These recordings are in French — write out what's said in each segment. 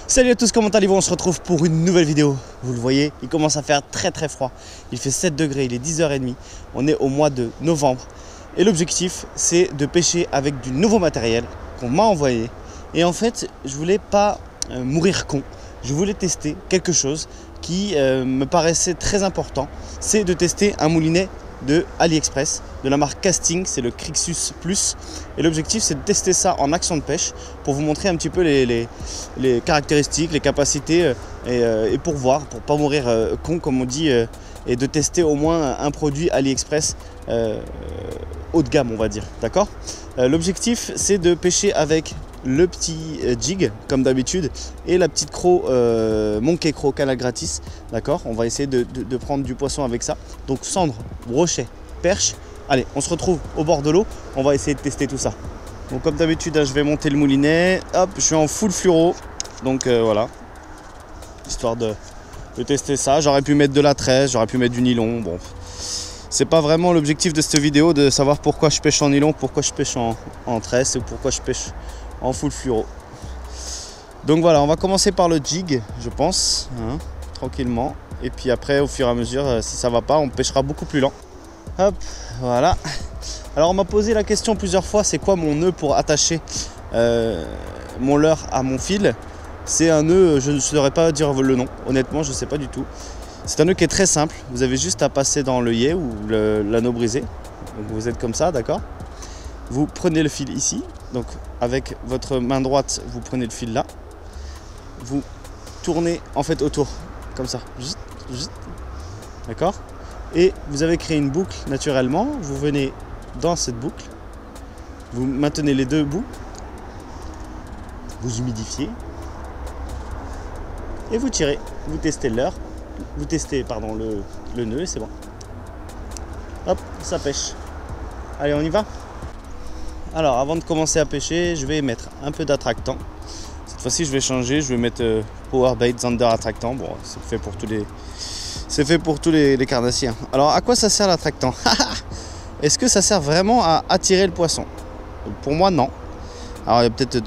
Salut à tous, comment allez-vous? On se retrouve pour une nouvelle vidéo. Vous le voyez, il commence à faire très froid. Il fait 7 degrés, il est 10h30. On est au mois de novembre. Et l'objectif, c'est de pêcher avec du nouveau matériel qu'on m'a envoyé. Et en fait, je voulais pas mourir con. Je voulais tester quelque chose qui me paraissait très important. C'est de tester un moulinet de AliExpress de la marque Casting, c'est le Crixus Plus, et l'objectif c'est de tester ça en action de pêche pour vous montrer un petit peu les caractéristiques, les capacités et pour voir, pour pas mourir con comme on dit, et de tester au moins un produit AliExpress haut de gamme, on va dire, d'accord. L'objectif c'est de pêcher avec le petit jig comme d'habitude et la petite croc Monkey Croc canal gratis, d'accord. On va essayer de prendre du poisson avec ça, donc cendre, brochet, perche. Allez, on se retrouve au bord de l'eau, on va essayer de tester tout ça. Donc comme d'habitude, je vais monter le moulinet, hop, je suis en full fluoro, donc voilà, histoire de tester ça. J'aurais pu mettre de la tresse, j'aurais pu mettre du nylon, bon, c'est pas vraiment l'objectif de cette vidéo de savoir pourquoi je pêche en nylon, pourquoi je pêche en tresse ou pourquoi je pêche en full fluoro. Donc voilà, on va commencer par le jig, je pense, hein, tranquillement, et puis après au fur et à mesure, si ça va pas, on pêchera beaucoup plus lent. Hop, voilà. Alors on m'a posé la question plusieurs fois, c'est quoi mon nœud pour attacher mon leurre à mon fil? C'est un nœud, je ne saurais pas dire le nom, honnêtement je ne sais pas du tout. C'est un nœud qui est très simple, vous avez juste à passer dans l'œillet ou l'anneau brisé. Donc vous êtes comme ça, d'accord. Vous prenez le fil ici, donc avec votre main droite vous prenez le fil là, vous tournez en fait autour, comme ça, juste, d'accord. Et vous avez créé une boucle naturellement, vous venez dans cette boucle, vous maintenez les deux bouts, vous humidifiez et vous tirez, vous testez l'heure, vous testez pardon, le nœud et c'est bon. Hop, ça pêche. Allez, on y va. Alors avant de commencer à pêcher, je vais mettre un peu d'attractant. Cette fois-ci je vais changer, je vais mettre Powerbait Zander attractant. Bon, c'est fait pour tous les carnassiers. Alors à quoi ça sert l'attractant? Est-ce que ça sert vraiment à attirer le poisson? Pour moi non. Alors il y a peut-être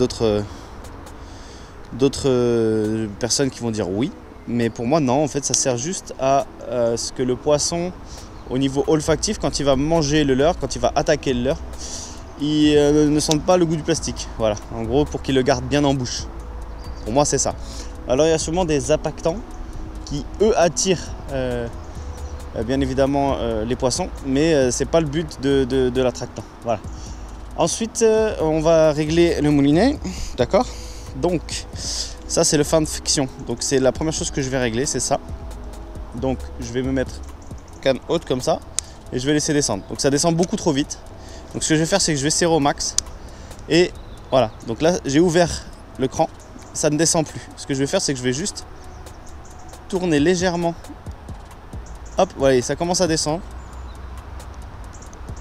d'autres personnes qui vont dire oui, mais pour moi non. En fait ça sert juste à ce que le poisson au niveau olfactif, quand il va manger le leurre, quand il va attaquer le leurre, il ne sente pas le goût du plastique. Voilà, en gros pour qu'il le garde bien en bouche. Pour moi c'est ça. Alors il y a sûrement des impactants qui eux attirent bien évidemment les poissons, mais c'est pas le but de l'attractant. Voilà. Ensuite on va régler le moulinet, d'accord. Donc ça c'est le fin de friction, donc c'est la première chose que je vais régler, c'est ça. Donc je vais me mettre canne haute comme ça et je vais laisser descendre. Donc ça descend beaucoup trop vite. Donc ce que je vais faire c'est que je vais serrer au max et voilà. Donc là j'ai ouvert le cran, ça ne descend plus. Ce que je vais faire c'est que je vais juste tourner légèrement. Hop, voilà, ça commence à descendre.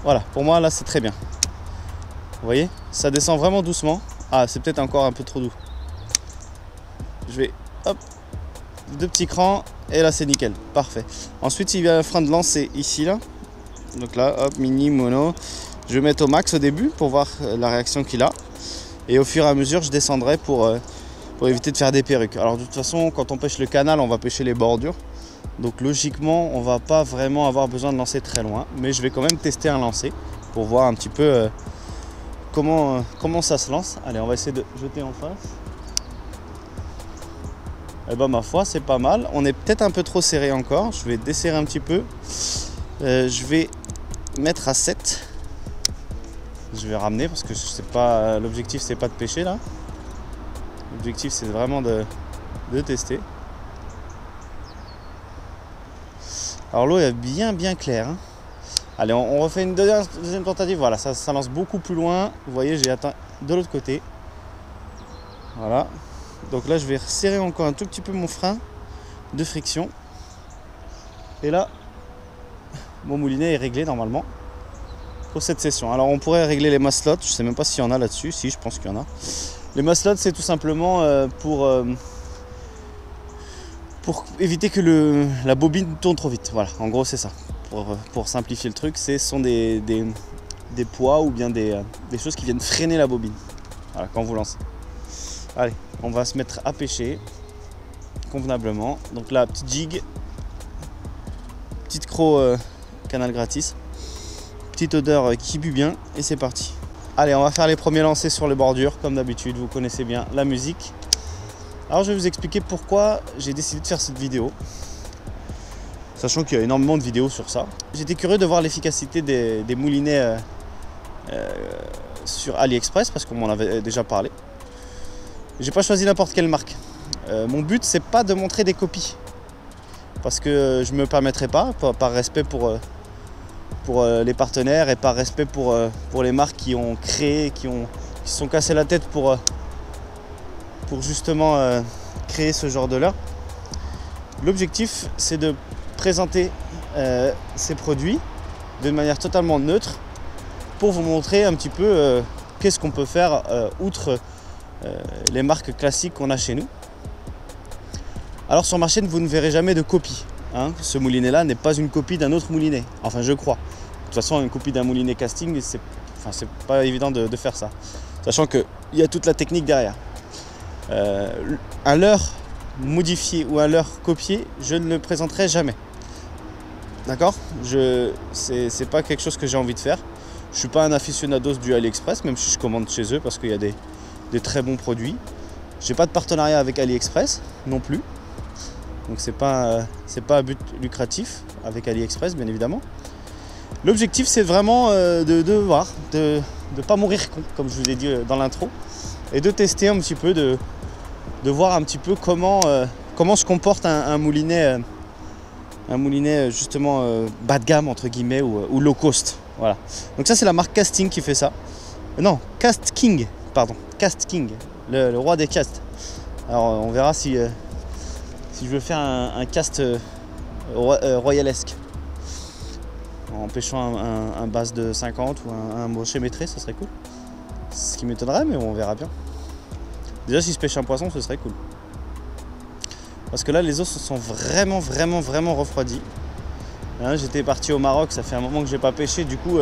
Voilà, pour moi là c'est très bien. Vous voyez, ça descend vraiment doucement. Ah, c'est peut-être encore un peu trop doux. Je vais, hop, deux petits crans et là c'est nickel, parfait. Ensuite il y a un frein de lancer ici là. Donc là, hop, mini, mono. Je vais mettre au max au début pour voir la réaction qu'il a. Et au fur et à mesure je descendrai pour éviter de faire des perruques. Alors de toute façon quand on pêche le canal on va pêcher les bordures. Donc logiquement on va pas vraiment avoir besoin de lancer très loin. Mais je vais quand même tester un lancer pour voir un petit peu comment ça se lance. Allez, on va essayer de jeter en face. Et ben ma foi c'est pas mal. On est peut-être un peu trop serré encore. Je vais desserrer un petit peu. Je vais mettre à 7. Je vais ramener parce que c'est pas l'objectif, c'est pas de pêcher là. L'objectif c'est vraiment de tester. Alors l'eau est bien claire, hein. Allez, on refait une deuxième tentative. Voilà, ça lance beaucoup plus loin. Vous voyez, j'ai atteint de l'autre côté. Voilà. Donc là je vais resserrer encore un tout petit peu mon frein de friction. Et là mon moulinet est réglé normalement pour cette session. Alors on pourrait régler les maslots, je sais même pas s'il y en a là-dessus. Si, je pense qu'il y en a. Les maslots c'est tout simplement pour éviter que la bobine tourne trop vite. Voilà, en gros c'est ça. Pour simplifier le truc, ce sont des des poids ou bien des choses qui viennent freiner la bobine. Voilà, quand vous lancez. Allez, on va se mettre à pêcher convenablement. Donc là, petite jig, petite croc canal gratis, petite odeur qui pue bien et c'est parti. Allez, on va faire les premiers lancers sur les bordures comme d'habitude, vous connaissez bien la musique. Alors je vais vous expliquer pourquoi j'ai décidé de faire cette vidéo, sachant qu'il y a énormément de vidéos sur ça. J'étais curieux de voir l'efficacité des moulinets sur AliExpress parce qu'on m'en avait déjà parlé. J'ai pas choisi n'importe quelle marque. Mon but c'est pas de montrer des copies parce que je me permettrai pas, par respect pour les partenaires et par respect pour les marques qui ont créé, qui se sont cassés la tête pour justement créer ce genre de leurre. L'objectif c'est de présenter ces produits de manière totalement neutre pour vous montrer un petit peu qu'est-ce qu'on peut faire outre les marques classiques qu'on a chez nous. Alors sur ma chaîne vous ne verrez jamais de copie, hein. Ce moulinet là n'est pas une copie d'un autre moulinet, enfin je crois. De toute façon une copie d'un moulinet casting c'est pas évident de faire ça, sachant qu'il y a toute la technique derrière. Un leurre modifié ou un leurre copié je ne le présenterai jamais, d'accord. C'est pas quelque chose que j'ai envie de faire. Je suis pas un aficionados du AliExpress, même si je commande chez eux parce qu'il y a des très bons produits. J'ai pas de partenariat avec AliExpress non plus, donc c'est pas à but lucratif avec AliExpress bien évidemment. L'objectif c'est vraiment de voir, de pas mourir con comme je vous ai dit dans l'intro, et de tester un petit peu, de voir un petit peu comment se comporte un moulinet justement bas de gamme entre guillemets ou low cost. Voilà. Donc ça c'est la marque Casting qui fait ça. Non, Cast King, pardon, Cast King, le roi des casts. Alors on verra si je veux faire un cast royalesque en pêchant un bass de 50 ou un brochet métré, ça serait cool. Ce qui m'étonnerait, mais on verra bien. Déjà si je pêche un poisson ce serait cool, parce que là les eaux se sont vraiment refroidies. Hein, j'étais parti au Maroc, ça fait un moment que j'ai pas pêché, du coup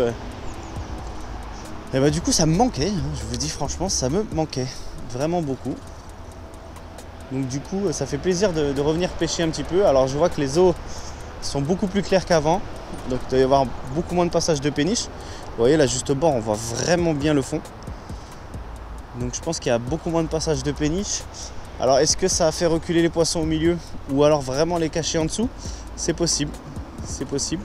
du coup ça me manquait, hein, je vous dis franchement ça me manquait vraiment beaucoup. Donc du coup ça fait plaisir de revenir pêcher un petit peu. Alors je vois que les eaux sont beaucoup plus claires qu'avant, donc il doit y avoir beaucoup moins de passage de péniche. Vous voyez là juste au bord on voit vraiment bien le fond, donc je pense qu'il y a beaucoup moins de passage de péniche. Alors est-ce que ça a fait reculer les poissons au milieu ou alors vraiment les cacher en dessous? C'est possible, c'est possible.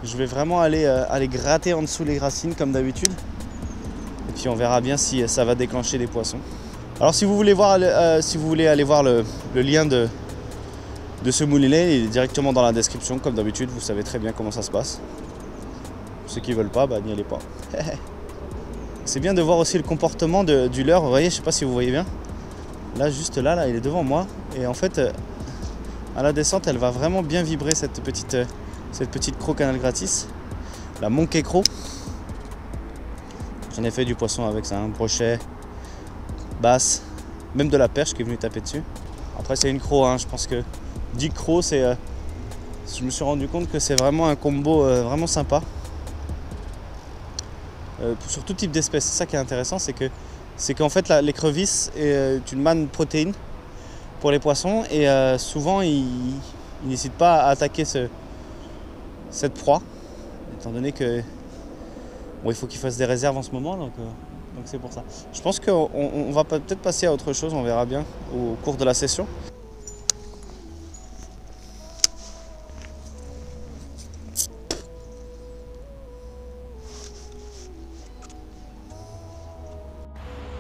Je vais vraiment aller gratter en dessous les racines comme d'habitude, et puis on verra bien si ça va déclencher des poissons. Alors si vous voulez aller voir le lien de ce moulinet, il est directement dans la description comme d'habitude, vous savez très bien comment ça se passe. Ceux qui veulent pas, n'y allez pas. C'est bien de voir aussi le comportement du leurre, vous voyez, je sais pas si vous voyez bien. Là, juste là, il est devant moi, et en fait à la descente elle va vraiment bien vibrer cette petite croc canal gratis, la Monkey Croc. J'en ai fait du poisson avec ça, un brochet, basse, même de la perche qui est venue taper dessus. Après c'est une croc, hein, je pense que 10 crocs, je me suis rendu compte que c'est vraiment un combo vraiment sympa sur tout type d'espèce. C'est ça qui est intéressant, c'est qu'en fait l'écrevisse est une manne protéine pour les poissons, et souvent ils n'hésitent pas à attaquer cette proie, étant donné que il faut qu'ils fassent des réserves en ce moment, donc c'est pour ça. Je pense qu'on va peut-être passer à autre chose, on verra bien au cours de la session.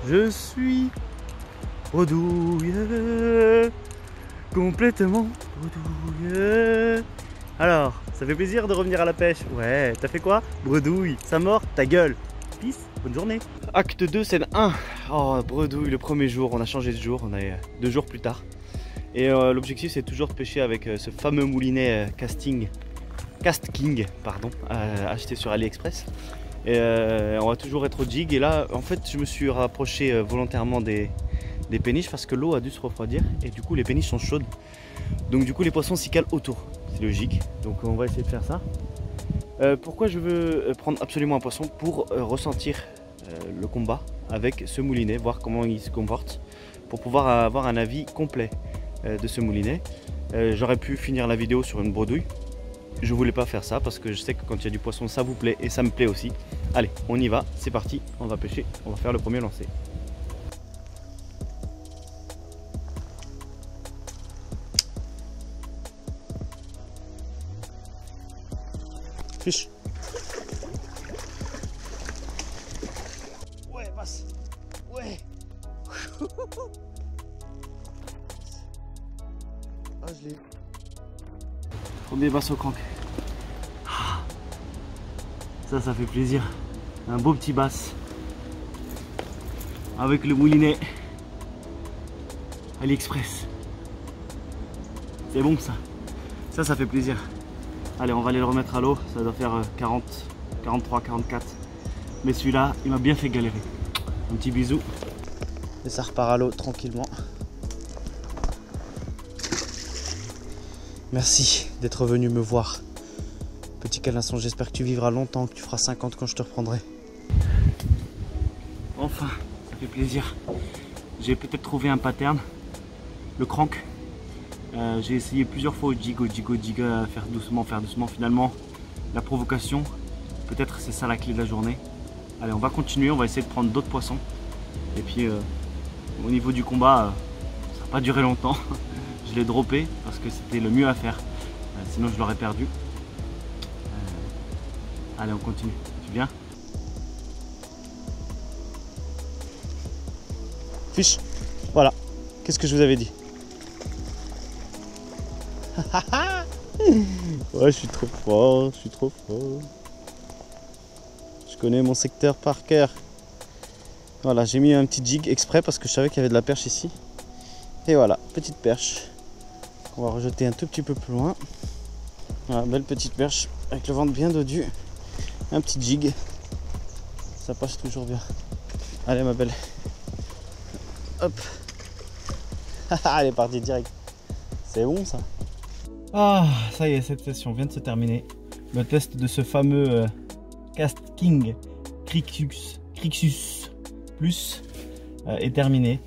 Je suis bredouille, complètement bredouille. Alors, ça fait plaisir de revenir à la pêche. Ouais, t'as fait quoi? Bredouille, ça mord, ta gueule. Peace, bonne journée. Acte 2, scène 1. Oh, bredouille, le premier jour, on a changé de jour, on est 2 jours plus tard. Et l'objectif c'est toujours de pêcher avec ce fameux moulinet Cast King, pardon, acheté sur AliExpress. Et on va toujours être au jig, et là en fait je me suis rapproché volontairement des péniches parce que l'eau a dû se refroidir et du coup les péniches sont chaudes, donc du coup les poissons s'y calent autour, c'est logique. Donc on va essayer de faire ça. Pourquoi je veux prendre absolument un poisson? Pour ressentir le combat avec ce moulinet, voir comment il se comporte, pour pouvoir avoir un avis complet de ce moulinet. J'aurais pu finir la vidéo sur une bredouille. Je voulais pas faire ça parce que je sais que quand il y a du poisson ça vous plaît et ça me plaît aussi. Allez, on y va, c'est parti, on va pêcher, on va faire le premier lancer. Fiche. Ouais, passe. Ouais. Ah, je l'ai. Premier basse au crank. Ça fait plaisir. Un beau petit basse. Avec le moulinet AliExpress. C'est bon ça. Ça fait plaisir. Allez, on va aller le remettre à l'eau. Ça doit faire 40, 43, 44. Mais celui-là, il m'a bien fait galérer. Un petit bisou. Et ça repart à l'eau tranquillement. Merci d'être venu me voir. Petit calasson, j'espère que tu vivras longtemps, que tu feras 50 quand je te reprendrai. Enfin, ça fait plaisir. J'ai peut-être trouvé un pattern. Le crank. J'ai essayé plusieurs fois au jig, faire doucement. Finalement, la provocation, peut-être c'est ça la clé de la journée. Allez, on va continuer, on va essayer de prendre d'autres poissons. Et puis, au niveau du combat, ça n'a pas duré longtemps. Je l'ai droppé parce que c'était le mieux à faire. Sinon, je l'aurais perdu. Allez, on continue. Tu viens? Fiche. Voilà. Qu'est-ce que je vous avais dit? Ouais, je suis trop fort, Je connais mon secteur par cœur. Voilà, j'ai mis un petit jig exprès parce que je savais qu'il y avait de la perche ici. Et voilà, petite perche. On va rejeter un tout petit peu plus loin. Voilà, belle petite perche avec le ventre bien dodu. Un petit jig. Ça passe toujours bien. Allez ma belle. Hop. Elle est partie direct. C'est bon ça. Ah, ça y est, cette session vient de se terminer. Le test de ce fameux KastKing Crixus Plus est terminé.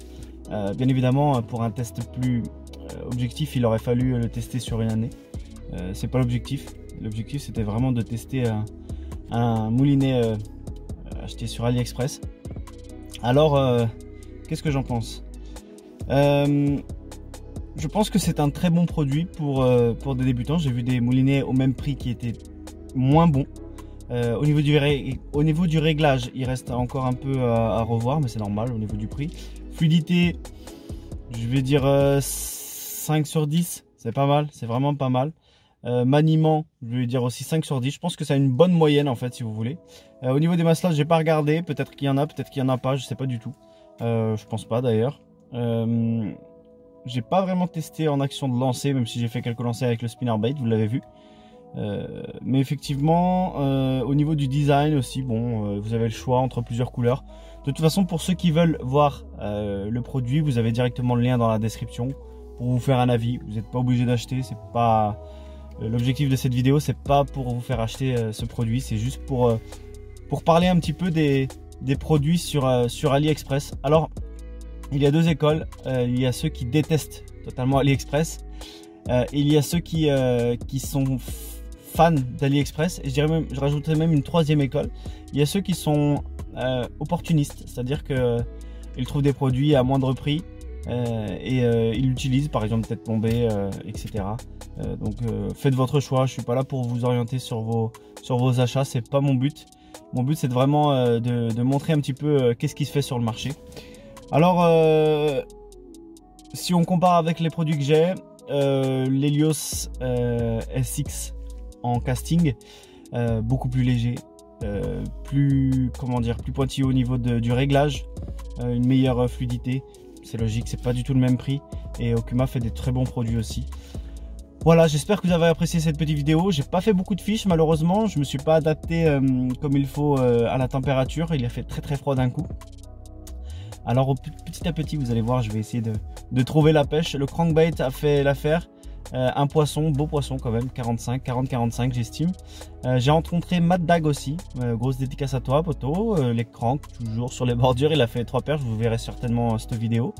Bien évidemment, pour un test plus objectif, il aurait fallu le tester sur une année. C'est pas l'objectif. L'objectif, c'était vraiment de tester un moulinet acheté sur AliExpress. Alors, qu'est-ce que j'en pense? Je pense que c'est un très bon produit pour des débutants. J'ai vu des moulinets au même prix qui étaient moins bons. Au niveau du réglage, il reste encore un peu à revoir, mais c'est normal au niveau du prix. Fluidité, je vais dire 5 sur 10, c'est pas mal, c'est vraiment pas mal. Maniement, je vais dire aussi 5 sur 10. Je pense que ça a une bonne moyenne en fait, si vous voulez. Au niveau des masses, j'ai pas regardé. Peut-être qu'il y en a, peut-être qu'il y en a pas. Je sais pas du tout. Je pense pas d'ailleurs. J'ai pas vraiment testé en action de lancer, même si j'ai fait quelques lancers avec le spinnerbait, vous l'avez vu. Mais effectivement, au niveau du design aussi, bon, vous avez le choix entre plusieurs couleurs. De toute façon, pour ceux qui veulent voir le produit, vous avez directement le lien dans la description pour vous faire un avis. Vous n'êtes pas obligé d'acheter. C'est pas l'objectif de cette vidéo, c'est pas pour vous faire acheter ce produit, c'est juste pour parler un petit peu des produits sur AliExpress. Alors, il y a deux écoles. Il y a ceux qui détestent totalement AliExpress. Et il y a ceux qui sont fans d'AliExpress. Et je rajouterais même une troisième école. Il y a ceux qui sont opportunistes, c'est-à-dire qu'ils trouvent des produits à moindre prix et ils l'utilisent, par exemple tête tombée, etc. Donc faites votre choix. Je suis pas là pour vous orienter sur vos achats. C'est pas mon but. Mon but, c'est vraiment de montrer un petit peu qu'est-ce qui se fait sur le marché. Alors, si on compare avec les produits que j'ai, l'Helios SX en casting, beaucoup plus léger, plus pointilleux au niveau du réglage, une meilleure fluidité. C'est logique, c'est pas du tout le même prix. Et Okuma fait des très bons produits aussi. Voilà, j'espère que vous avez apprécié cette petite vidéo. J'ai pas fait beaucoup de fiches malheureusement. Je me suis pas adapté comme il faut à la température. Il a fait très très froid d'un coup. Alors petit à petit, vous allez voir, je vais essayer de trouver la pêche. Le crankbait a fait l'affaire. Un poisson, beau poisson quand même, 40-45 j'estime. J'ai rencontré Matt Dag aussi, grosse dédicace à toi poto, les cranks toujours sur les bordures, il a fait 3 perches, vous verrez certainement cette vidéo.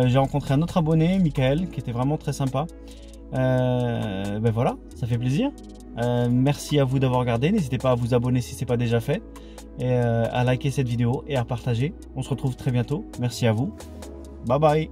J'ai rencontré un autre abonné, Michael, qui était vraiment très sympa. Ben voilà, ça fait plaisir. Merci à vous d'avoir regardé, n'hésitez pas à vous abonner si ce n'est pas déjà fait, et à liker cette vidéo et à partager. On se retrouve très bientôt, merci à vous, bye bye.